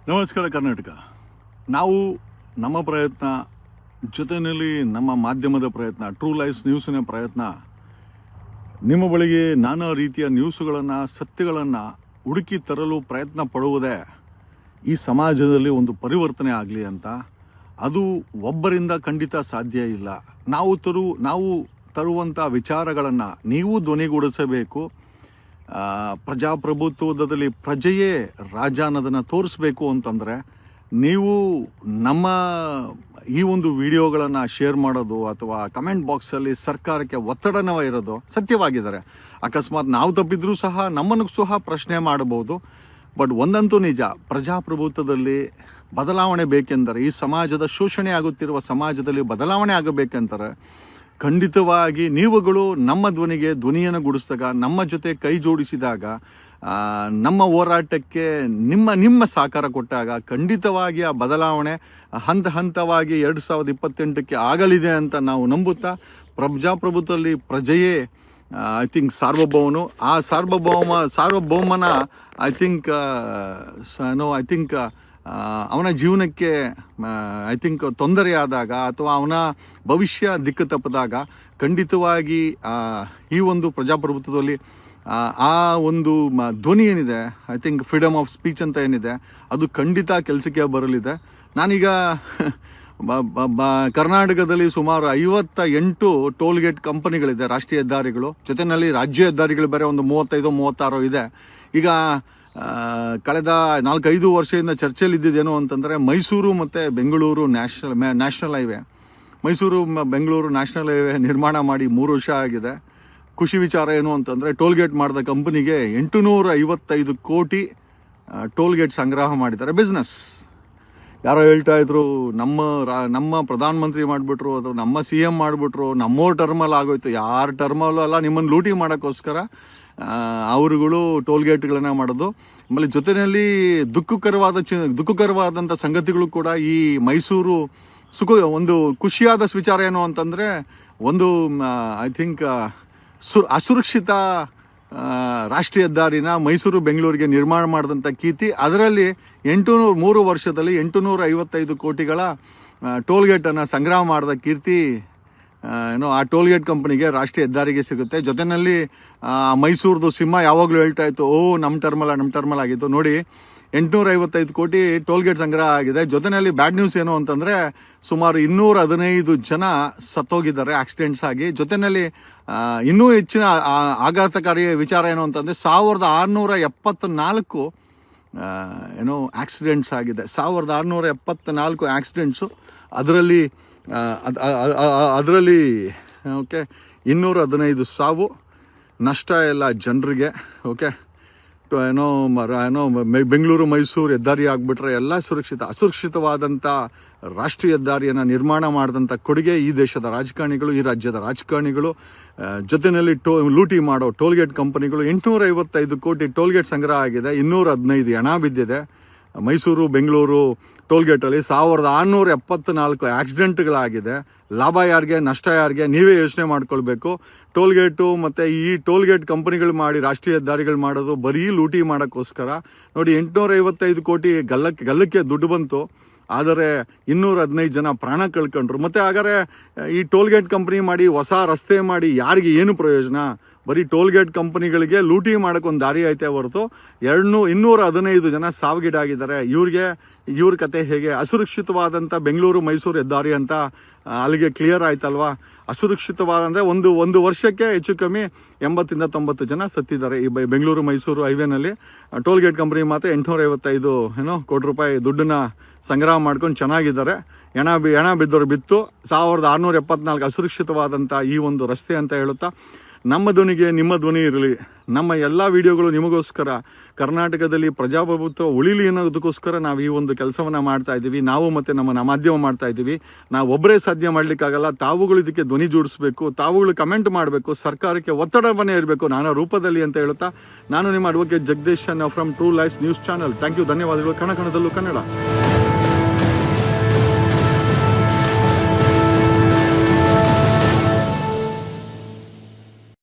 ನಮಸ್ಕಾರ ಕರ್ನಾಟಕ. ನಾವು ನಮ್ಮ ಪ್ರಯತ್ನ ಜೊತೆಯಲ್ಲಿ ನಮ್ಮ ಮಾಧ್ಯಮದ ಪ್ರಯತ್ನ, ಟ್ರೂ ಲೈಫ್ ನ್ಯೂಸಿನ ಪ್ರಯತ್ನ, ನಿಮ್ಮ ಬಳಿಗೆ ನಾನಾ ರೀತಿಯ ನ್ಯೂಸ್ಗಳನ್ನು, ಸತ್ಯಗಳನ್ನು ಹುಡುಕಿ ತರಲು ಪ್ರಯತ್ನ ಪಡುವುದೇ ಈ ಸಮಾಜದಲ್ಲಿ ಒಂದು ಪರಿವರ್ತನೆ ಆಗಲಿ ಅಂತ. ಅದು ಒಬ್ಬರಿಂದ ಖಂಡಿತ ಸಾಧ್ಯ ಇಲ್ಲ. ನಾವು ತರುವಂಥ ವಿಚಾರಗಳನ್ನು ನೀವು ಧ್ವನಿಗೂಡಿಸಬೇಕು. ಪ್ರಜಾಪ್ರಭುತ್ವದಲ್ಲಿ ಪ್ರಜೆಯೇ ರಾಜ ಅನ್ನೋದನ್ನು ತೋರಿಸ್ಬೇಕು ಅಂತಂದರೆ ನೀವು ನಮ್ಮ ಈ ಒಂದು ವಿಡಿಯೋಗಳನ್ನು ಶೇರ್ ಮಾಡೋದು ಅಥವಾ ಕಮೆಂಟ್ ಬಾಕ್ಸಲ್ಲಿ ಸರ್ಕಾರಕ್ಕೆ ಒತ್ತಡನ ಇರೋದು ಸತ್ಯವಾಗಿದ್ದಾರೆ. ಅಕಸ್ಮಾತ್ ನಾವು ತಪ್ಪಿದ್ರೂ ಸಹ ನಮ್ಮನ್ನು ಸಹ ಪ್ರಶ್ನೆ ಮಾಡಬಹುದು. ಬಟ್ ಒಂದಂತೂ ನಿಜ, ಪ್ರಜಾಪ್ರಭುತ್ವದಲ್ಲಿ ಬದಲಾವಣೆ ಬೇಕೆಂದರೆ, ಈ ಸಮಾಜದ ಶೋಷಣೆ ಆಗುತ್ತಿರುವ ಸಮಾಜದಲ್ಲಿ ಬದಲಾವಣೆ ಆಗಬೇಕೆಂದರೆ ಖಂಡಿತವಾಗಿ ನೀವುಗಳು ನಮ್ಮ ಧ್ವನಿಯನ್ನು ಗೂಡಿಸಿದಾಗ, ನಮ್ಮ ಜೊತೆ ಕೈ ಜೋಡಿಸಿದಾಗ, ನಮ್ಮ ಹೋರಾಟಕ್ಕೆ ನಿಮ್ಮ ಸಹಕಾರ ಕೊಟ್ಟಾಗ ಖಂಡಿತವಾಗಿ ಆ ಬದಲಾವಣೆ ಹಂತವಾಗಿ 2028ಕ್ಕೆ ಆಗಲಿದೆ ಅಂತ ನಾವು ನಂಬುತ್ತಾ, ಪ್ರಜಾಪ್ರಭುತ್ವದಲ್ಲಿ ಪ್ರಜೆಯೇ ಐ ಥಿಂಕ್ ಸಾರ್ವಭೌಮನು. ಆ ಸಾರ್ವಭೌಮನ ಐ ಥಿಂಕ್ ಅವನ ಜೀವನಕ್ಕೆ ಐ ಥಿಂಕ್ ತೊಂದರೆಯಾದಾಗ ಅಥವಾ ಅವನ ಭವಿಷ್ಯ ದಿಕ್ಕು ತಪ್ಪಿದಾಗ ಖಂಡಿತವಾಗಿ ಈ ಒಂದು ಪ್ರಜಾಪ್ರಭುತ್ವದಲ್ಲಿ ಆ ಒಂದು ಧ್ವನಿ ಏನಿದೆ, I think freedom of speech ಅಂತ ಏನಿದೆ, ಅದು ಖಂಡಿತ ಕೆಲಸಕ್ಕೆ ಬರಲಿದೆ. ನಾನೀಗ ಕರ್ನಾಟಕದಲ್ಲಿ ಸುಮಾರು 58 ಟೋಲ್ಗೇಟ್ ಕಂಪನಿಗಳಿದೆ, ರಾಷ್ಟ್ರೀಯ ಹೆದ್ದಾರಿಗಳು. ಜೊತೆಯಲ್ಲಿ ರಾಜ್ಯ ಹೆದ್ದಾರಿಗಳು ಬೇರೆ ಒಂದು 35-36 ಇದೆ. ಈಗ ಕಳೆದ 4-5 ವರ್ಷದಿಂದ ಚರ್ಚೆಯಲ್ಲಿ ಇದ್ದಿದ್ದೇನು ಅಂತಂದರೆ, ಮೈಸೂರು ಮತ್ತು Bengaluru national highway, Mysuru Bengaluru national highway ನಿರ್ಮಾಣ ಮಾಡಿ 3 ವರ್ಷ ಆಗಿದೆ. ಖುಷಿ ವಿಚಾರ ಏನು ಅಂತಂದರೆ, ಟೋಲ್ಗೇಟ್ ಮಾಡಿದ ಕಂಪನಿಗೆ 855 ಕೋಟಿ ಟೋಲ್ಗೇಟ್ ಸಂಗ್ರಹ ಮಾಡಿದ್ದಾರೆ. ಬಿಸ್ನೆಸ್ ಯಾರೋ ಹೇಳ್ತಾ ಇದ್ರು, ನಮ್ಮ ಪ್ರಧಾನಮಂತ್ರಿ ಮಾಡಿಬಿಟ್ರು ಅಥವಾ ನಮ್ಮ CM ಮಾಡಿಬಿಟ್ರು, ನಮ್ಮೋರ್ ಟರ್ಮಲ್ ಆಗೋಯ್ತು. ಯಾರ ಟರ್ಮಲ್ಲೂ ಅಲ್ಲ, ನಿಮ್ಮನ್ನು ಲೂಟಿ ಮಾಡೋಕ್ಕೋಸ್ಕರ ಅವರುಗಳು ಟೋಲ್ಗೇಟ್ಗಳನ್ನು ಮಾಡೋದು. ಆಮೇಲೆ ಜೊತೆಯಲ್ಲಿ ದುಃಖಕರವಾದಂಥ ಸಂಗತಿಗಳು ಕೂಡ ಈ ಮೈಸೂರು ಒಂದು ಖುಷಿಯಾದ ವಿಚಾರ ಏನು ಅಂತಂದರೆ, ಒಂದು ಐ ಥಿಂಕ್ ಅಸುರಕ್ಷಿತ ರಾಷ್ಟ್ರೀಯ ಹೆದ್ದಾರಿನ ಮೈಸೂರು ಬೆಂಗಳೂರಿಗೆ ನಿರ್ಮಾಣ ಮಾಡಿದಂಥ ಕೀರ್ತಿ, ಅದರಲ್ಲಿ 3 ವರ್ಷದಲ್ಲಿ 855 ಕೋಟಿಗಳ ಟೋಲ್ಗೇಟನ್ನು ಸಂಗ್ರಹ ಮಾಡಿದ ಕೀರ್ತಿ ಆ ಟೋಲ್ಗೇಟ್ ಕಂಪನಿಗೆ, ರಾಷ್ಟ್ರೀಯ ಹೆದ್ದಾರಿಗೆ ಸಿಗುತ್ತೆ. ಜೊತೆಯಲ್ಲಿ ಮೈಸೂರದು ಸಿಂಹ ಯಾವಾಗಲೂ ಹೇಳ್ತಾ ಇತ್ತು, ನಮ್ಮ ಟರ್ಮಲ್ ಆಗಿತ್ತು. ನೋಡಿ, 855 ಕೋಟಿ ಟೋಲ್ಗೇಟ್ ಸಂಗ್ರಹ ಆಗಿದೆ. ಜೊತೆಯಲ್ಲಿ ಬ್ಯಾಡ್ ನ್ಯೂಸ್ ಏನು ಅಂತಂದರೆ, ಸುಮಾರು 215 ಜನ ಸತ್ತೋಗಿದ್ದಾರೆ ಆಕ್ಸಿಡೆಂಟ್ಸ್ ಆಗಿ. ಜೊತೆಯಲ್ಲಿ ಇನ್ನೂ ಹೆಚ್ಚಿನ ಆಘಾತಕಾರಿ ವಿಚಾರ ಏನು ಅಂತಂದರೆ, 1674 ಆಕ್ಸಿಡೆಂಟ್ಸ್ ಆಗಿದೆ. 1674 ಆಕ್ಸಿಡೆಂಟ್ಸು. ಅದರಲ್ಲಿ 215 ಸಾವು, ನಷ್ಟ ಎಲ್ಲ ಜನರಿಗೆ. ಓಕೆ, ಬೆಂಗಳೂರು ಮೈಸೂರು ಹೆದ್ದಾರಿ ಆಗಿಬಿಟ್ರೆ ಎಲ್ಲ ಅಸುರಕ್ಷಿತವಾದಂಥ ರಾಷ್ಟ್ರೀಯ ಹೆದ್ದಾರಿಯನ್ನು ನಿರ್ಮಾಣ ಮಾಡಿದಂಥ ಕೊಡುಗೆ ಈ ದೇಶದ ರಾಜಕಾರಣಿಗಳು, ಈ ರಾಜ್ಯದ ರಾಜಕಾರಣಿಗಳು, ಜೊತೆಯಲ್ಲಿ ಲೂಟಿ ಮಾಡೋ ಟೋಲ್ಗೇಟ್ ಕಂಪನಿಗಳು. 855 ಕೋಟಿ ಟೋಲ್ಗೇಟ್ ಸಂಗ್ರಹ ಆಗಿದೆ, 215 ಹೆಣ ಬಿದ್ದಿದೆ. ಮೈಸೂರು ಬೆಂಗಳೂರು ಟೋಲ್ಗೇಟಲ್ಲಿ 1674 ಆಕ್ಸಿಡೆಂಟ್ಗಳಾಗಿದೆ. ಲಾಭ ಯಾರಿಗೆ, ನಷ್ಟ ಯಾರಿಗೆ, ನೀವೇ ಯೋಚನೆ ಮಾಡ್ಕೊಳ್ಬೇಕು. ಟೋಲ್ಗೇಟು ಮತ್ತು ಈ ಟೋಲ್ಗೇಟ್ ಕಂಪನಿಗಳು ಮಾಡಿ ರಾಷ್ಟ್ರೀಯ ಹೆದ್ದಾರಿಗಳು ಮಾಡೋದು ಬರೀ ಲೂಟಿ ಮಾಡೋಕ್ಕೋಸ್ಕರ. ನೋಡಿ, 855 ಕೋಟಿ ಗಲ್ಲಕ್ಕೆ ದುಡ್ಡು ಬಂತು, ಆದರೆ 215 ಜನ ಪ್ರಾಣ ಕಳ್ಕೊಂಡ್ರು. ಮತ್ತು ಹಾಗಾದರೆ ಈ ಟೋಲ್ಗೇಟ್ ಕಂಪ್ನಿ ಮಾಡಿ ಹೊಸ ರಸ್ತೆ ಮಾಡಿ ಯಾರಿಗೆ ಏನು ಪ್ರಯೋಜನ? ಬರೀ ಟೋಲ್ಗೇಟ್ ಕಂಪನಿಗಳಿಗೆ ಲೂಟಿ ಮಾಡೋಕ್ಕೊಂದು ದಾರಿ ಐತೆ ಹೊರತು 215 ಜನ ಸಾವಿಗೀಡಾಗಿದ್ದಾರೆ. ಇವ್ರ ಕತೆ ಹೇಗೆ? ಅಸುರಕ್ಷಿತವಾದಂಥ ಬೆಂಗಳೂರು ಮೈಸೂರು ಹೆದ್ದಾರಿ ಅಂತ ಅಲ್ಲಿಗೆ ಕ್ಲಿಯರ್ ಆಯ್ತಲ್ವಾ? ಅಸುರಕ್ಷಿತವಾದಂದರೆ ಒಂದು ವರ್ಷಕ್ಕೆ ಹೆಚ್ಚು ಕಮ್ಮಿ 80-90 ಜನ ಸತ್ತಿದ್ದಾರೆ ಈ ಬೆಂಗಳೂರು ಮೈಸೂರು ಹೈವೇನಲ್ಲಿ. ಟೋಲ್ಗೇಟ್ ಕಂಪ್ನಿ ಮಾತ್ರ 855 ಕೋಟಿ ರೂಪಾಯಿ ದುಡ್ಡನ್ನು ಸಂಗ್ರಹ ಮಾಡ್ಕೊಂಡು ಚೆನ್ನಾಗಿದ್ದಾರೆ. ಹೆಣ ಬಿದ್ದವರು ಬಿತ್ತು. 1674 ಅಸುರಕ್ಷಿತವಾದಂಥ ಈ ಒಂದು ರಸ್ತೆ ಅಂತ ಹೇಳುತ್ತಾ, ನಮ್ಮ ಧ್ವನಿಗೆ ನಿಮ್ಮ ಧ್ವನಿ ಇರಲಿ. ನಮ್ಮ ಎಲ್ಲ ವಿಡಿಯೋಗಳು ನಿಮಗೋಸ್ಕರ, ಕರ್ನಾಟಕದಲ್ಲಿ ಪ್ರಜಾಪ್ರಭುತ್ವ ಉಳಿಲಿ ಅನ್ನೋದಕ್ಕೋಸ್ಕರ ನಾವು ಈ ಒಂದು ಕೆಲಸವನ್ನು ಮಾಡ್ತಾ ಇದ್ದೀವಿ. ನಾವು ಮತ್ತು ನಮ್ಮ ಮಾಧ್ಯಮ ಮಾಡ್ತಾ ಇದ್ದೀವಿ. ನಾವು ಒಬ್ಬರೇ ಸಾಧ್ಯ ಮಾಡಲಿಕ್ಕಾಗಲ್ಲ. ತಾವುಗಳು ಇದಕ್ಕೆ ಧ್ವನಿ ಜೋಡಿಸಬೇಕು, ತಾವುಗಳು ಕಮೆಂಟ್ ಮಾಡಬೇಕು, ಸರ್ಕಾರಕ್ಕೆ ಒತ್ತಡವನ್ನೇ ಇರಬೇಕು ನಾನಾ ರೂಪದಲ್ಲಿ ಅಂತ ಹೇಳುತ್ತಾ, ನಾನು ನಿಮ್ಮ advocate Jagadish from true life news channel. Thank you, ಧನ್ಯವಾದಗಳು. ಕಣದಲ್ಲೂ ಕನ್ನಡ.